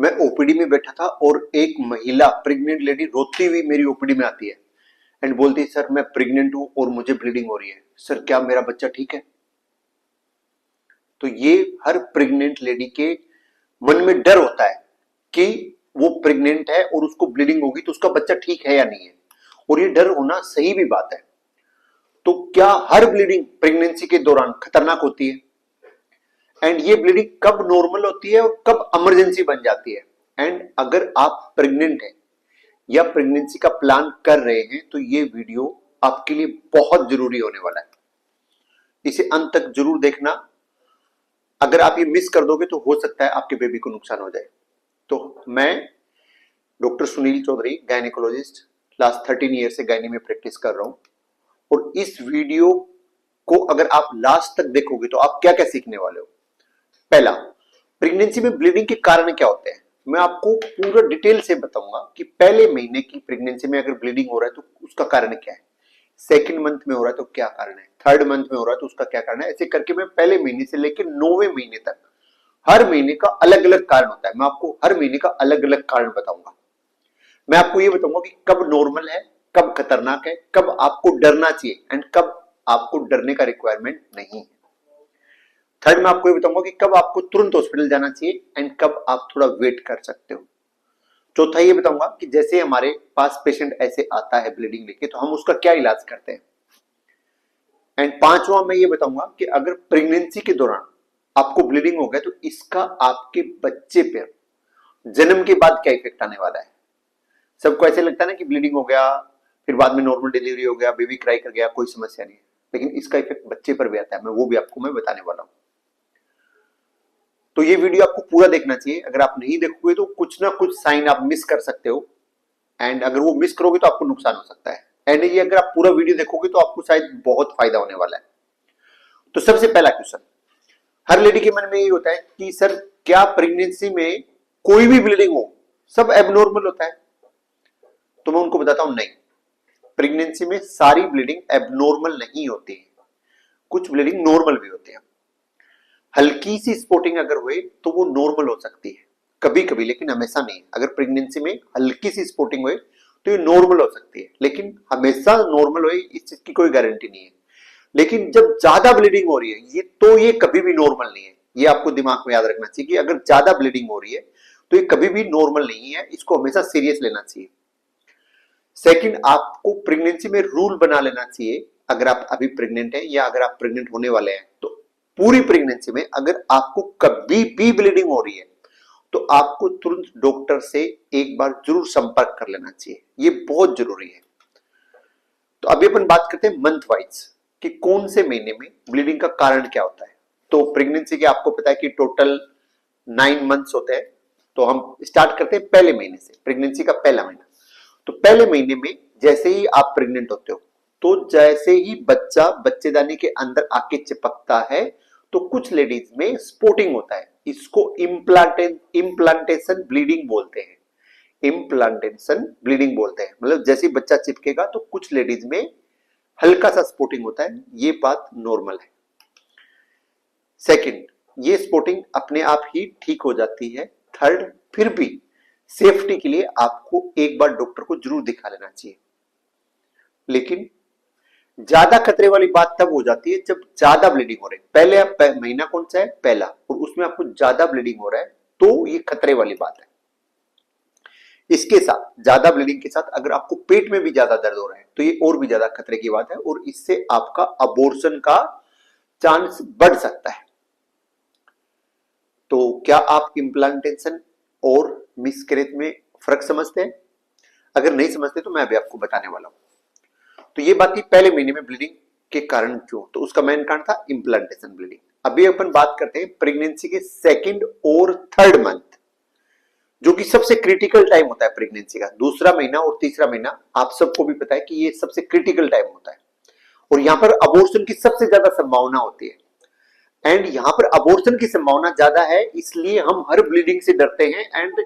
मैं ओपीडी में बैठा था और एक महिला प्रेग्नेंट लेडी रोती हुई मेरी ओपीडी में आती है एंड बोलती है, सर मैं प्रेग्नेंट हूं और मुझे ब्लीडिंग हो रही है, सर क्या मेरा बच्चा ठीक है? तो ये हर प्रेग्नेंट लेडी के मन में डर होता है कि वो प्रेग्नेंट है और उसको ब्लीडिंग होगी तो उसका बच्चा ठीक है या नहीं है, और ये डर होना सही भी बात है। तो क्या हर ब्लीडिंग प्रेगनेंसी के दौरान खतरनाक होती है? एंड ये ब्लीडिंग कब नॉर्मल होती है और कब इमरजेंसी बन जाती है? एंड अगर आप प्रेग्नेंट हैं या प्रेगनेंसी का प्लान कर रहे हैं तो ये वीडियो आपके लिए बहुत जरूरी होने वाला है, इसे अंत तक जरूर देखना। अगर आप ये मिस कर दोगे तो हो सकता है आपके बेबी को नुकसान हो जाए। तो मैं doctor Sunil Chaudhary, gynaecologist, last 13 year से गायनी में प्रैक्टिस कर रहा हूं, और इस वीडियो को अगर आप लास्ट तक देखोगे तो आप क्या क्या सीखने वाले हो। पहला, प्रेगनेंसी में ब्लीडिंग के कारण क्या होते हैं, मैं आपको पूरा डिटेल से बताऊंगा कि पहले महीने की प्रेगनेंसी में अगर ब्लीडिंग हो रहा है तो उसका कारण क्या है, सेकंड मंथ में हो रहा है तो क्या कारण है, थर्ड मंथ में हो रहा है तो उसका क्या कारण है। ऐसे करके मैं पहले महीने से लेकर 9वें महीने तक हर महीने का अलग अलग कारण होता है, मैं आपको हर महीने का अलग अलग कारण बताऊंगा। मैं आपको ये बताऊंगा कि कब नॉर्मल है, कब खतरनाक है, कब आपको डरना चाहिए एंड कब आपको डरने का रिक्वायरमेंट नहीं है। थर्ड, मैं आपको ये बताऊंगा कि कब आपको तुरंत हॉस्पिटल जाना चाहिए एंड कब आप थोड़ा वेट कर सकते हो। चौथा, ये बताऊंगा कि जैसे हमारे पास पेशेंट ऐसे आता है ब्लीडिंग लेके तो हम उसका क्या इलाज करते हैं। एंड पांचवा, मैं ये बताऊंगा कि अगर प्रेगनेंसी के दौरान आपको ब्लीडिंग हो गया तो इसका आपके बच्चे पर जन्म के बाद क्या इफेक्ट आने वाला है। सबको ऐसे लगता है ना कि ब्लीडिंग हो गया फिर बाद में नॉर्मल डिलीवरी हो गया, बेबी क्राई कर गया, कोई समस्या नहीं है, लेकिन इसका इफेक्ट बच्चे पर भी आता है, वो भी आपको बताने वाला हूं। तो ये वीडियो आपको पूरा देखना चाहिए, अगर आप नहीं देखोगे तो कुछ ना कुछ साइन आप मिस कर सकते हो, एंड अगर वो मिस करोगे तो आपको नुकसान हो सकता है। एंड ये अगर आप पूरा वीडियो देखोगे तो आपको शायद बहुत फायदा होने वाला है। तो सबसे पहला क्वेश्चन हर लेडी के मन में ये होता है कि सर क्या प्रेगनेंसी में कोई भी ब्लीडिंग हो सब एबनॉर्मल होता है? तो मैं उनको बताता हूं, नहीं, प्रेगनेंसी में सारी ब्लीडिंग एबनॉर्मल नहीं होती है, कुछ ब्लीडिंग नॉर्मल भी होती है। हल्की सी स्पॉटिंग अगर हुए तो वो नॉर्मल हो सकती है कभी कभी, लेकिन हमेशा नहीं। अगर प्रेगनेंसी में हल्की सी स्पॉटिंग हुए तो ये नॉर्मल हो सकती है, लेकिन हमेशा नॉर्मल हुए इस चीज की कोई गारंटी नहीं है। लेकिन जब ज्यादा ब्लीडिंग हो रही है ये कभी भी नॉर्मल नहीं है, ये आपको दिमाग में याद रखना चाहिए कि अगर ज्यादा ब्लीडिंग हो रही है तो ये कभी भी नॉर्मल नहीं है, इसको हमेशा सीरियस लेना चाहिए। सेकंड, आपको प्रेगनेंसी में रूल बना लेना चाहिए, अगर आप अभी प्रेग्नेंट हैं या अगर आप प्रेग्नेंट होने वाले हैं तो पूरी प्रेगनेंसी में अगर आपको कभी भी ब्लीडिंग हो रही है तो आपको तुरंत डॉक्टर से एक बार जरूर संपर्क कर लेना चाहिए, ये बहुत जरूरी है। तो अभी अपन बात करते हैं मंथ वाइज कि कौन से महीने में ब्लीडिंग का कारण क्या होता है। तो प्रेगनेंसी के आपको पता है कि टोटल 9 मंथ्स होते हैं, तो हम स्टार्ट करते हैं पहले महीने से, प्रेगनेंसी का पहला महीना। तो पहले महीने में जैसे ही आप प्रेग्नेंट होते हो तो जैसे ही बच्चा बच्चेदानी के अंदर आके चिपकता है तो कुछ लेडीज में स्पॉटिंग होता है, इसको इम्प्लांटेशन ब्लीडिंग बोलते हैं। इम्प्लांटेशन ब्लीडिंग बोलते हैं, मतलब जैसे ही बच्चा चिपकेगा तो कुछ लेडीज में हल्का सा स्पॉटिंग होता है, ये बात नॉर्मल है। सेकंड, ये स्पॉटिंग अपने आप ही ठीक हो जाती है। थर्ड, फिर भी सेफ्टी के लिए आपको एक बार डॉक्टर को जरूर दिखा लेना चाहिए। लेकिन ज्यादा खतरे वाली बात तब हो जाती है जब ज्यादा ब्लीडिंग हो रही है। पहले महीना कौन सा है, पहला, और उसमें आपको ज्यादा ब्लीडिंग हो रहा है तो ये खतरे वाली बात है। इसके साथ ज्यादा ब्लीडिंग के साथ अगर आपको पेट में भी ज्यादा दर्द हो रहा है तो ये और भी ज्यादा खतरे की बात है, और इससे आपका अबॉर्शन का चांस बढ़ सकता है। तो क्या आप इम्प्लांटेशन और मिसकैरेज में फर्क समझते हैं? अगर नहीं समझते तो मैं अभी आपको बताने वाला हूं। तो ये बात थी पहले महीने में ब्लीडिंग के कारण क्यों, तो उसका मेन कारण था इम्प्लांटेशन ब्लीडिंग। अभी अपन बात करते हैं प्रेगनेंसी के सेकंड और थर्ड मंथ, जो कि सबसे क्रिटिकल टाइम होता है प्रेगनेंसी का। दूसरा महीना और तीसरा महीना आप सबको भी पता है कि ये सबसे क्रिटिकल टाइम होता है, और यहां पर अबॉर्शन की सबसे ज्यादा संभावना होती है। एंड यहां पर अबॉर्शन की संभावना ज्यादा है, इसलिए हम हर ब्लीडिंग से डरते हैं एंड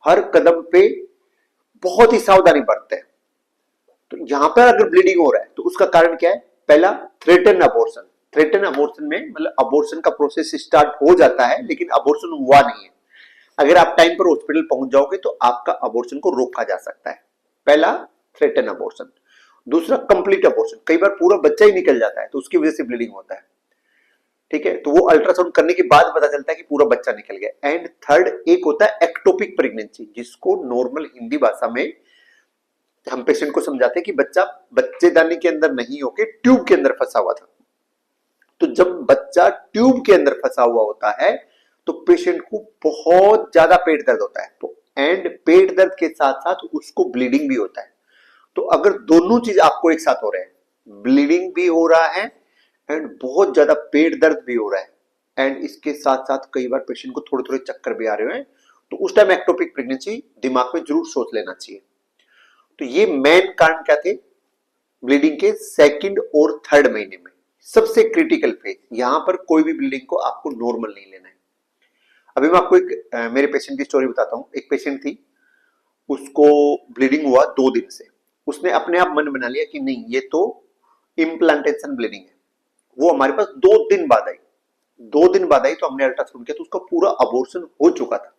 हर कदम पे बहुत ही सावधानी बरतते हैं। तो यहां पर अगर ब्लीडिंग हो रहा है तो उसका कारण क्या है? पहला, थ्रेटन अबॉर्शन। थ्रेटन अबॉर्शन में मतलब अबॉर्शन का प्रोसेस स्टार्ट हो जाता है लेकिन अबॉर्शन हुआ नहीं है, अगर आप टाइम पर हॉस्पिटल पहुंच जाओगे तो आपका अबॉर्शन को रोका जा सकता है। पहला थ्रेटन अबॉर्शन, दूसरा कंप्लीट अबॉर्शन, कई बार पूरा बच्चा ही निकल जाता है तो उसकी वजह से ब्लीडिंग होता है, ठीक है, तो वो अल्ट्रासाउंड करने के बाद पता चलता है कि पूरा बच्चा निकल गया। एंड थर्ड एक होता है एक्टोपिक प्रेगनेंसी, जिसको नॉर्मल हिंदी भाषा में हम पेशेंट को समझाते हैं कि बच्चा बच्चेदानी के अंदर नहीं होके ट्यूब के अंदर फंसा हुआ था। तो जब बच्चा ट्यूब के अंदर फंसा हुआ होता है तो पेशेंट को बहुत ज्यादा पेट दर्द होता है, तो एंड पेट दर्द के साथ साथ उसको ब्लीडिंग भी होता है। तो अगर दोनों चीज आपको एक साथ हो रहे हैं, ब्लीडिंग भी हो रहा है एंड बहुत ज्यादा पेट दर्द भी हो रहा है एंड इसके साथ साथ कई बार पेशेंट को थोड़े थोड़े चक्कर भी आ रहे हैं, तो उस टाइम एक्टोपिक प्रेगनेंसी दिमाग में जरूर सोच लेना चाहिए। तो ये मेन कारण क्या थे ब्लीडिंग के सेकंड और थर्ड महीने में, सबसे क्रिटिकल फेज। यहां पर कोई भी ब्लीडिंग को आपको नॉर्मल नहीं लेना है। अभी मैं आपको एक मेरे पेशेंट की स्टोरी बताता हूं। एक पेशेंट थी, उसको ब्लीडिंग हुआ 2 दिन से, उसने अपने आप मन बना लिया कि नहीं ये तो इम्प्लांटेशन ब्लीडिंग है। वो हमारे पास 2 दिन बाद आई, 2 दिन बाद आई तो हमने अल्ट्रासाउंड किया तो उसका पूरा अबॉर्शन हो चुका था।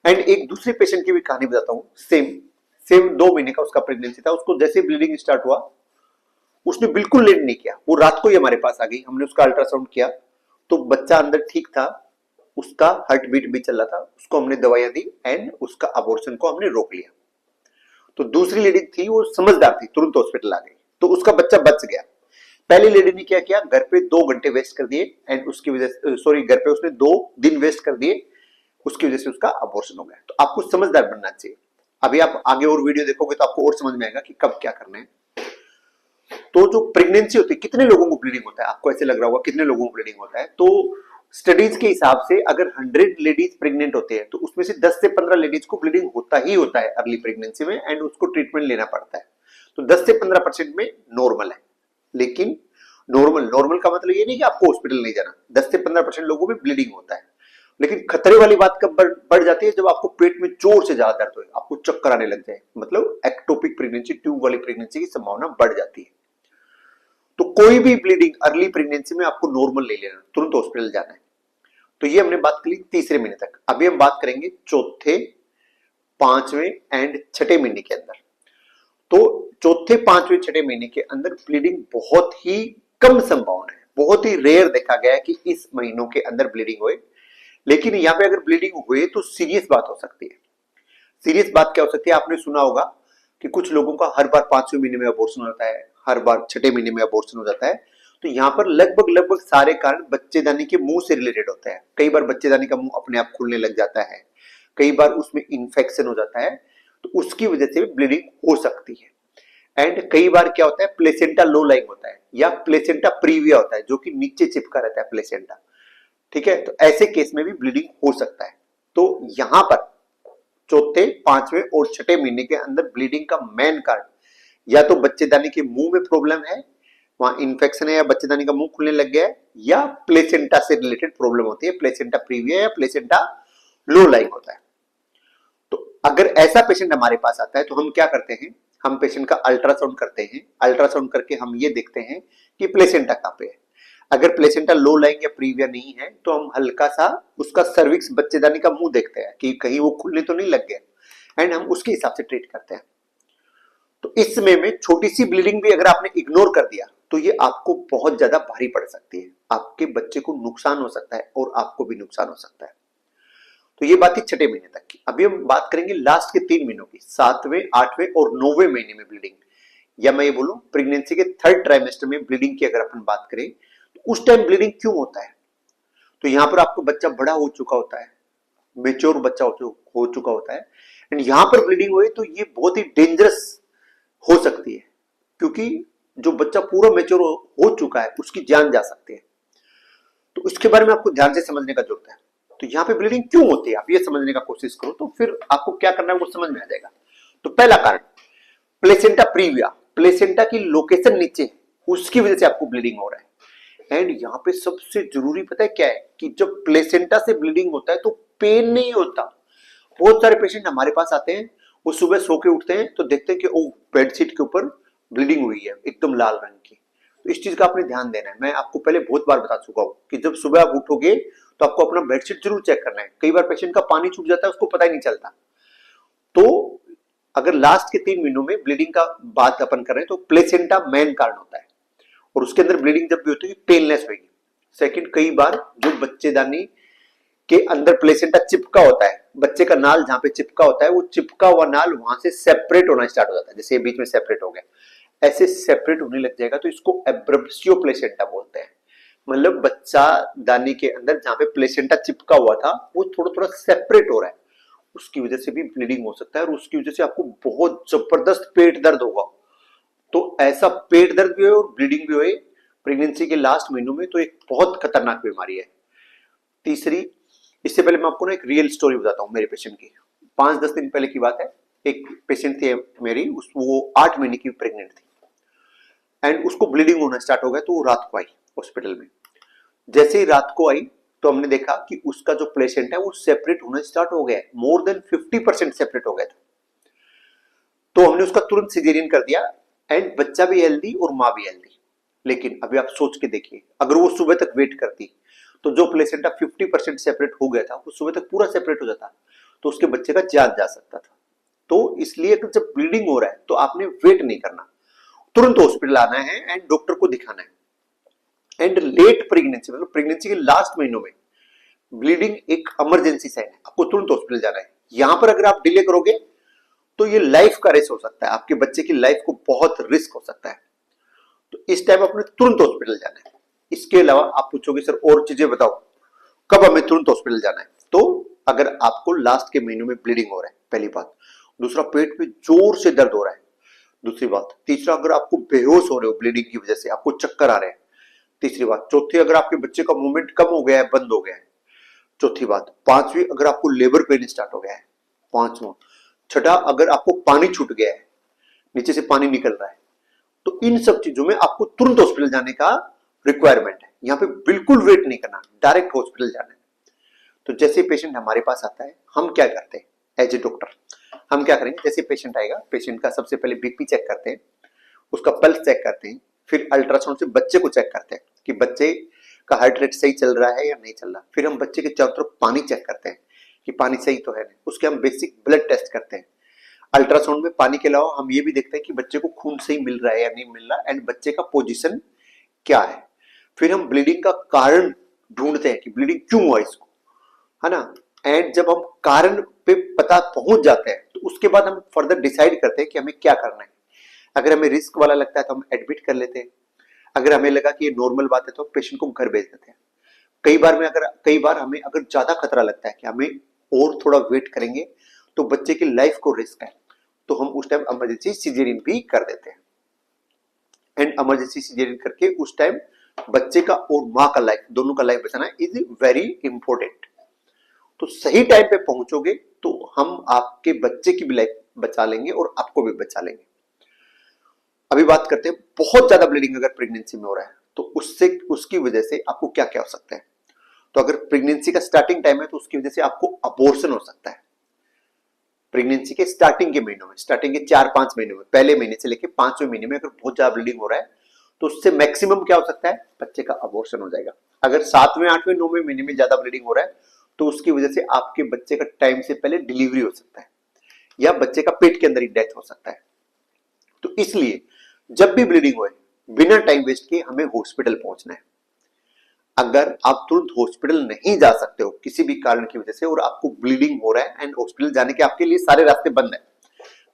एंड एक दूसरे पेशेंट की भी कहानी बताता हूं, सेम 2 महीने का उसका प्रेगनेंसी था। उसको जैसे ब्लीडिंग स्टार्ट हुआ उसने बिल्कुल लेट नहीं किया, वो रात को ही हमारे पास आ गई। हमने उसका अल्ट्रासाउंड किया तो बच्चा अंदर ठीक था, उसका हार्ट बीट भी चल रहा था, उसको हमने दवाइयां दी एंड उसका अबॉर्शन को हमने रोक लिया। तो दूसरी लेडी थी वो समझदार थी, तुरंत हॉस्पिटल आ गई तो उसका बच्चा बच गया। पहली लेडी ने क्या किया, घर पे 2 घंटे वेस्ट कर दिए एंड उसकी वजह से घर पे उसने 2 दिन वेस्ट कर दिए, उसकी वजह से उसका अबॉर्शन हो गया। तो आपको समझदार बनना चाहिए। अभी आप आगे और वीडियो देखोगे तो आपको और समझ में आएगा कि कब क्या करना है। तो जो प्रेगनेंसी होती है, कितने लोगों को ब्लीडिंग होता है, आपको ऐसे लग रहा होगा कितने लोगों को ब्लीडिंग होता है, तो स्टडीज के हिसाब से अगर 100 लेडीज प्रेग्नेंट होते हैं तो उसमें से 10 से 15 लेडीज को ब्लीडिंग होता ही होता है अर्ली प्रेगनेंसी में एंड उसको ट्रीटमेंट लेना पड़ता है। तो 10 से 15% में नॉर्मल है। लेकिन नॉर्मल का मतलब ये नहीं कि आपको हॉस्पिटल नहीं जाना, 10 से 15% लोगों में ब्लीडिंग होता है। लेकिन खतरे वाली बात कब बढ़ जाती है, जब आपको पेट में जोर से ज्यादा दर्द हो, आपको चक्कर आने लग जाए, मतलब एक्टोपिक प्रेगनेंसी, ट्यूब वाली प्रेगनेंसी की संभावना बढ़ जाती है। तो कोई भी ब्लीडिंग अर्ली प्रेगनेंसी में आपको नॉर्मल नहीं लेना, तुरंत हॉस्पिटल जाना है। तो ये हमने बात करी तीसरे महीने तक। अभी हम बात करेंगे चौथे, 5वें एंड 6ठे महीने के अंदर। तो चौथे, 5वें, 6ठे महीने के अंदर ब्लीडिंग बहुत ही कम संभावना है, बहुत ही रेयर देखा गया है कि इस महीनों के अंदर ब्लीडिंग होए। लेकिन यहाँ पे अगर ब्लीडिंग हुए तो सीरियस बात हो सकती है। सीरियस बात क्या हो सकती है, आपने सुना होगा कि कुछ लोगों का हर बार 5वें महीने में अबॉर्शन हो जाता है, हर बार 6ठे महीने में अबॉर्शन हो जाता है। तो यहाँ पर लगभग सारे कारण बच्चेदानी के मुंह से रिलेटेड होते हैं। कई बार बच्चेदानी का मुंह अपने आप खुलने लग जाता है, कई बार उसमें इंफेक्शन हो जाता है, तो उसकी वजह से ब्लीडिंग हो सकती है। एंड कई बार क्या होता है, प्लेसेंटा लो लाइंग होता है या प्लेसेंटा प्रीविया होता है, जो कि नीचे चिपका रहता है प्लेसेंटा, ठीक है। तो ऐसे केस में भी ब्लीडिंग हो सकता है। तो यहां पर चौथे, 5वें और 6ठे महीने के अंदर ब्लीडिंग का मेन कारण या तो बच्चेदानी के मुंह में प्रॉब्लम है, वहां इंफेक्शन है या बच्चेदानी का मुंह खुलने लग गया है, या प्लेसेंटा से रिलेटेड प्रॉब्लम होती है, प्लेसेंटा प्रीविया या प्लेसेंटा लो लाइंग होता है। तो अगर ऐसा पेशेंट हमारे पास आता है तो हम क्या करते हैं, हम पेशेंट का अल्ट्रासाउंड करते हैं। अल्ट्रासाउंड करके हम ये देखते हैं कि प्लेसेंटा कहां पे है। अगर प्लेसेंटा लो लाइंग या प्रीविया नहीं है तो हम हल्का सा उसका सर्विक्स, बच्चेदानी का मुंह देखते हैं कि कहीं वो खुलने तो नहीं लग गया एंड हम उसके हिसाब से ट्रीट करते हैं। तो इस समय में छोटी सी ब्लीडिंग भी अगर आपने इग्नोर कर दिया तो ये आपको बहुत ज्यादा भारी पड़ सकती है, आपके बच्चे को नुकसान हो सकता है और आपको भी नुकसान हो सकता है। तो ये बात थी 6ठे महीने तक की। अभी हम बात करेंगे लास्ट के 3 महीनों की, 7वें, 8वें और 9वें महीने में ब्लीडिंग, या मैं ये बोलूं प्रेगनेंसी के 3rd ट्राइमेस्टर में ब्लीडिंग की अगर अपन बात करें तो उस टाइम ब्लीडिंग क्यों होता है। तो यहां पर आपको बच्चा बड़ा हो चुका होता है, मेच्योर बच्चा हो चुका होता है एंड यहां पर ब्लीडिंग हुई तो ये बहुत ही डेंजरस हो सकती है, क्योंकि जो बच्चा पूरा मेच्योर हो चुका है उसकी जान जा सकती है। तो इसके बारे में आपको ध्यान से समझने का जरूरत है। तो यहाँ पे ब्लीडिंग क्यों होती है, आप ये समझने का कोशिश करो तो फिर आपको क्या करना है वो समझ में आ जाएगा। तो पहला कारण प्लेसेंटा प्रीविया, प्लेसेंटा की लोकेशन नीचे, उसकी वजह से आपको ब्लीडिंग हो रहा है। एंड यहाँ पे सबसे जरूरी पता है क्या है, कि जब प्लेसेंटा से ब्लीडिंग होता है तो पेन नहीं होता। बहुत सारे पेशेंट हमारे पास आते हैं, वो सुबह सो के उठते हैं तो देखते हैं कि ओ बेडशीट के ऊपर ब्लीडिंग हुई है एकदम लाल रंग की, तो इस चीज का आपने ध्यान देना है। मैं आपको पहले बहुत बार बता चुका हूं कि जब सुबह आप उठोगे तो आपको अपना बेडशीट जरूर चेक करना है। कई बार पेशेंट का पानी छूट जाता है, उसको पता ही नहीं चलता। तो अगर लास्ट के 3 महीनों में ब्लीडिंग का बात अपन कर रहे हैं तो प्लेसेंटा मेन कारण होता है, और उसके अंदर ब्लीडिंग जब भी होती है पेनलेस होगी। सेकंड, कई बार जो बच्चेदानी के अंदर प्लेसेंटा चिपका होता है, बच्चे का नाल जहां पे चिपका होता है, वो चिपका हुआ नाल वहां से सेपरेट होना स्टार्ट हो जाता है, जैसे बीच में सेपरेट हो गया, ऐसे सेपरेट होने लग जाएगा तो इसको एब्रप्सियो प्लेसेंटा बोलते हैं। मतलब बच्चा दानी के अंदर जहां पे प्लेसेंटा चिपका हुआ था वो थोड़ा थोड़ा सेपरेट हो रहा है, उसकी वजह से भी ब्लीडिंग हो सकता है, और उसकी वजह से आपको बहुत जबरदस्त पेट दर्द होगा। तो ऐसा पेट दर्द भी हो और ब्लीडिंग भी हो प्रेगनेंसी के लास्ट महीनों में, तो एक बहुत खतरनाक बीमारी है। तीसरी, इससे पहले मैं आपको ना एक रियल स्टोरी बताता हूँ मेरे पेशेंट की। 5-10 दिन पहले की बात है। एक पेशेंट थी मेरी, वो 8 महीने की प्रेग्नेंट थी एंड उसको ब्लीडिंग होना स्टार्ट हो गया, तो वो रात को आई हॉस्पिटल में। जैसे ही रात को आई तो हमने देखा कि उसका जो प्लेसेंट है वो सेपरेट होना स्टार्ट हो गया है, मोर देन 50% सेपरेट हो गया था। तो हमने उसका तुरंत सिजेरियन कर दिया एंड बच्चा भी हेल्दी और माँ भी हेल्दी। लेकिन अभी आप सोच के देखिए, अगर वो सुबह तक वेट करती तो जो प्लेसेंटा 50% सेपरेट हो गया था वो सुबह तक पूरा सेपरेट हो जाता, तो उसके बच्चे का जान जा सकता था। तो इसलिए जब ब्लीडिंग हो रहा है तो आपने वेट नहीं करना, तुरंत हॉस्पिटल आना है एंड डॉक्टर को दिखाना है। एंड लेट प्रेगनेंसी, मतलब प्रेगनेंसी के लास्ट महीनों में ब्लीडिंग एक इमरजेंसी साइन है, आपको तुरंत हॉस्पिटल जाना है। यहां पर अगर आप डिले करोगे तो ये लाइफ का रिस्क हो सकता है, आपके बच्चे की लाइफ को बहुत रिस्क हो सकता है। तो इस टाइम आपने तुरंत हॉस्पिटल जाना है। इसके अलावा आप पूछोगे सर और चीजें बताओ, कब हमें तुरंत हॉस्पिटल जाना है? तो अगर आपको लास्ट के महीनों में ब्लीडिंग हो रहा है, पहली बात। दूसरा, पेट में जोर से दर्द हो रहा है, दूसरी बात। तीसरा, अगर आपको बेहोश हो रहे हो ब्लीडिंग की वजह से, आपको चक्कर आ रहे हैं, तीसरी बात। चौथी, अगर आपके बच्चे का मूवमेंट कम हो गया है, बंद हो गया है, चौथी बात। पांचवी, अगर आपको लेबर पेन स्टार्ट हो गया है, पांचवा। छठा, अगर आपको पानी छूट गया है, नीचे से पानी निकल रहा है। तो इन सब चीजों में आपको तुरंत हॉस्पिटल जाने का रिक्वायरमेंट है। यहां पे बिल्कुल वेट नहीं करना, डायरेक्ट हॉस्पिटल जाना है। तो जैसे पेशेंट हमारे पास आता है, हम क्या करते हैं एज ए डॉक्टर? हम क्या करेंगे, जैसे पेशेंट आएगा, पेशेंट का सबसे पहले बीपी चेक करते हैं, उसका पल्स चेक करते हैं, फिर अल्ट्रासाउंड से बच्चे को चेक करते हैं कि बच्चे का हार्ट रेट सही चल रहा है या नहीं चल रहा। फिर हम बच्चे के चारों तरफ पानी चेक करते हैं कि पानी सही तो है नहीं। उसके हम बेसिक ब्लड टेस्ट करते हैं। अल्ट्रासाउंड में पानी के अलावा हम ये भी देखते हैं कि बच्चे को खून सही मिल रहा है या नहीं मिल रहा, एंड बच्चे का पोजीशन क्या है। फिर हम ब्लीडिंग का कारण ढूंढते हैं कि ब्लीडिंग क्यों हुआ इसको, है ना। एंड जब हम कारण पे पता पहुंच जाते हैं तो उसके बाद हम फर्दर डिसाइड करते हैं कि हमें क्या करना है। अगर हमें रिस्क वाला लगता है तो हम एडमिट कर लेते हैं। अगर हमें लगा कि ये नॉर्मल बात है तो पेशेंट को घर भेज देते हैं। कई बार हमें अगर ज्यादा खतरा लगता है कि हमें और थोड़ा वेट करेंगे तो बच्चे की लाइफ को रिस्क है, तो हम उस टाइम इमरजेंसी सिजेरियन भी कर देते हैं। एंड इमरजेंसी सिजेरियन करके उस टाइम बच्चे का और माँ का लाइफ, दोनों का लाइफ बचाना इज वेरी इंपॉर्टेंट। तो सही टाइम पे पहुंचोगे तो हम आपके बच्चे की भी लाइफ बचा लेंगे और आपको भी बचा लेंगे। अभी बात करते हैं, बहुत ज्यादा ब्लीडिंग अगर प्रेगनेंसी में हो रहा है तो उसकी वजह से आपको क्या क्या हो सकता है। तो अगर प्रेगनेंसी का स्टार्टिंग टाइम है तो उसकी वजह से आपको अबॉर्शन हो सकता है। प्रेगनेंसी के स्टार्टिंग के महीनों में, स्टार्टिंग के 4-5 महीनों में, पहले महीने से लेकर 5वें महीने में अगर बहुत ज्यादा ब्लीडिंग हो रहा है तो उससे मैक्सिमम क्या हो सकता है, बच्चे का अबॉर्शन हो जाएगा। अगर 7वें 8वें 9वें महीने में ज्यादा ब्लीडिंग हो रहा है तो उसकी वजह से आपके बच्चे का टाइम से पहले डिलीवरी हो सकता है, या बच्चे का पेट के अंदर ही डेथ हो सकता है। तो इसलिए जब भी ब्लीडिंग हो, बिना टाइम वेस्ट किए हमें हॉस्पिटल पहुंचना है। अगर आप तुरंत हॉस्पिटल नहीं जा सकते हो किसी भी कारण की वजह से और आपको ब्लीडिंग हो रहा है एंड हॉस्पिटल जाने के आपके लिए सारे रास्ते बंद है,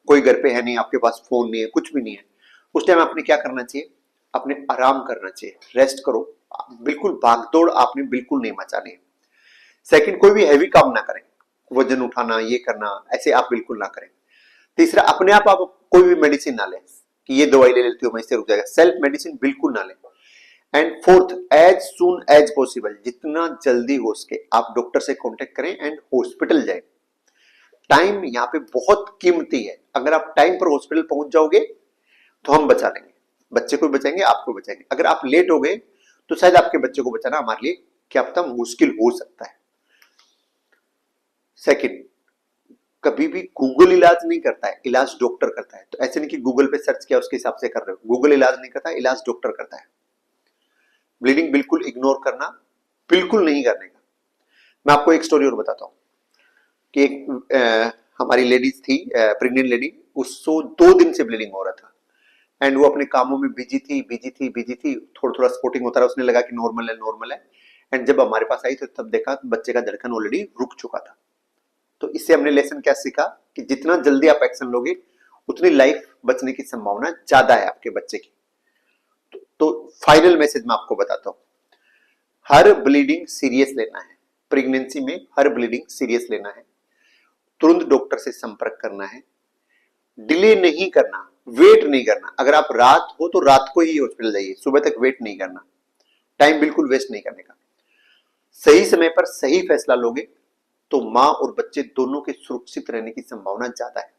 कोई घर पे है नहीं, आपके पास फोन नहीं है, कुछ भी नहीं है, उस टाइम आपने क्या करना चाहिए, आपने आराम करना चाहिए, रेस्ट करो। बिल्कुल भागदौड़ आपने बिल्कुल नहीं मचानी है। सेकंड, कोई भी हैवी काम ना करें, वजन उठाना ये करना ऐसे आप बिल्कुल ना करें। तीसरा, अपने आप कोई भी मेडिसिन ना लें कि ये दवाई ले लेती हूँ मैं इससे रुक जाएगा, सेल्फ मेडिसिन बिल्कुल ना लें। And fourth, as soon as possible, जितना जल्दी हो सके आप डॉक्टर से कांटेक्ट करें एंड हॉस्पिटल जाएं। टाइम यहाँ पे बहुत कीमती है, अगर आप टाइम पर हॉस्पिटल पहुंच जाओगे तो हम बचा लेंगे, बच्चे को बचाएंगे, आपको बचाएंगे। अगर आप लेट हो गए तो शायद आपके बच्चे को बचाना हमारे लिए क्या पता मुश्किल हो सकता है। सेकंड, कभी भी गूगल इलाज नहीं करता है, इलाज डॉक्टर करता है। तो ऐसे नहीं कि गूगल पे सर्च किया उसके हिसाब से कर रहे हो, गूगल इलाज नहीं करता, इलाज डॉक्टर करता है। ब्लीडिंग बिल्कुल इग्नोर करना, बिल्कुल नहीं करने का। मैं आपको एक स्टोरी और बताता हूँ कि एक हमारी लेडीज थी, प्रेग्नेंट लेडी, उसको 2 दिन से ब्लीडिंग हो रहा था एंड वो अपने कामों में बिजी थी, थोड़ा थोड़ा स्पोर्टिंग होता रहा, उसने लगा कि नॉर्मल है। एंड जब हमारे पास आई तो तब देखा बच्चे का धड़कन ऑलरेडी रुक चुका था। तो इससे हमने लेसन क्या सीखा कि जितना जल्दी आप एक्शन लोगे उतनी लाइफ बचने की संभावना ज्यादा है आपके बच्चे की। तो फाइनल मैसेज मैं आपको बताता हूं, हर ब्लीडिंग सीरियस लेना है। प्रेगनेंसी में हर ब्लीडिंग सीरियस लेना है, तुरंत डॉक्टर से संपर्क करना है, डिले नहीं करना, वेट नहीं करना। अगर आप रात हो तो रात को ही हॉस्पिटल जाइए, सुबह तक वेट नहीं करना, टाइम बिल्कुल वेस्ट नहीं करने का। सही समय पर सही फैसला लोगे तो मां और बच्चे दोनों के सुरक्षित रहने की संभावना ज्यादा है।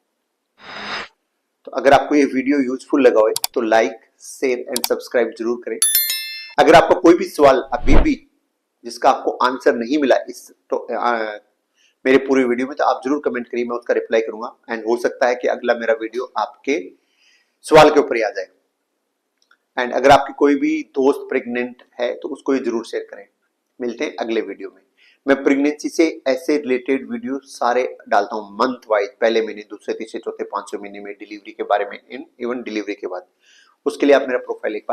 तो अगर आपको ये वीडियो यूजफुल लगा हो तो लाइक, शेयर एंड सब्सक्राइब जरूर करें। अगर आपका कोई भी सवाल अभी भी जिसका आपको आंसर नहीं मिला इस तो मेरे पूरे वीडियो में, तो आप जरूर कमेंट करिए, मैं उसका रिप्लाई करूंगा। एंड हो सकता है कि अगला मेरा वीडियो आपके सवाल के ऊपर ही आ जाए। एंड अगर आपकी कोई भी दोस्त प्रेग्नेंट है तो उसको ये जरूर शेयर करें। मिलते हैं अगले वीडियो में। मैं प्रेगनेंसी से ऐसे रिलेटेड वीडियो सारे डालता हूं मंथ वाइज, पहले महीने, दूसरे, तीसरे, चौथे, 5वें महीने में, डिलीवरी के बारे में, इवन डिलीवरी के बाद। उसके लिए आप मेरा प्रोफाइल एक बार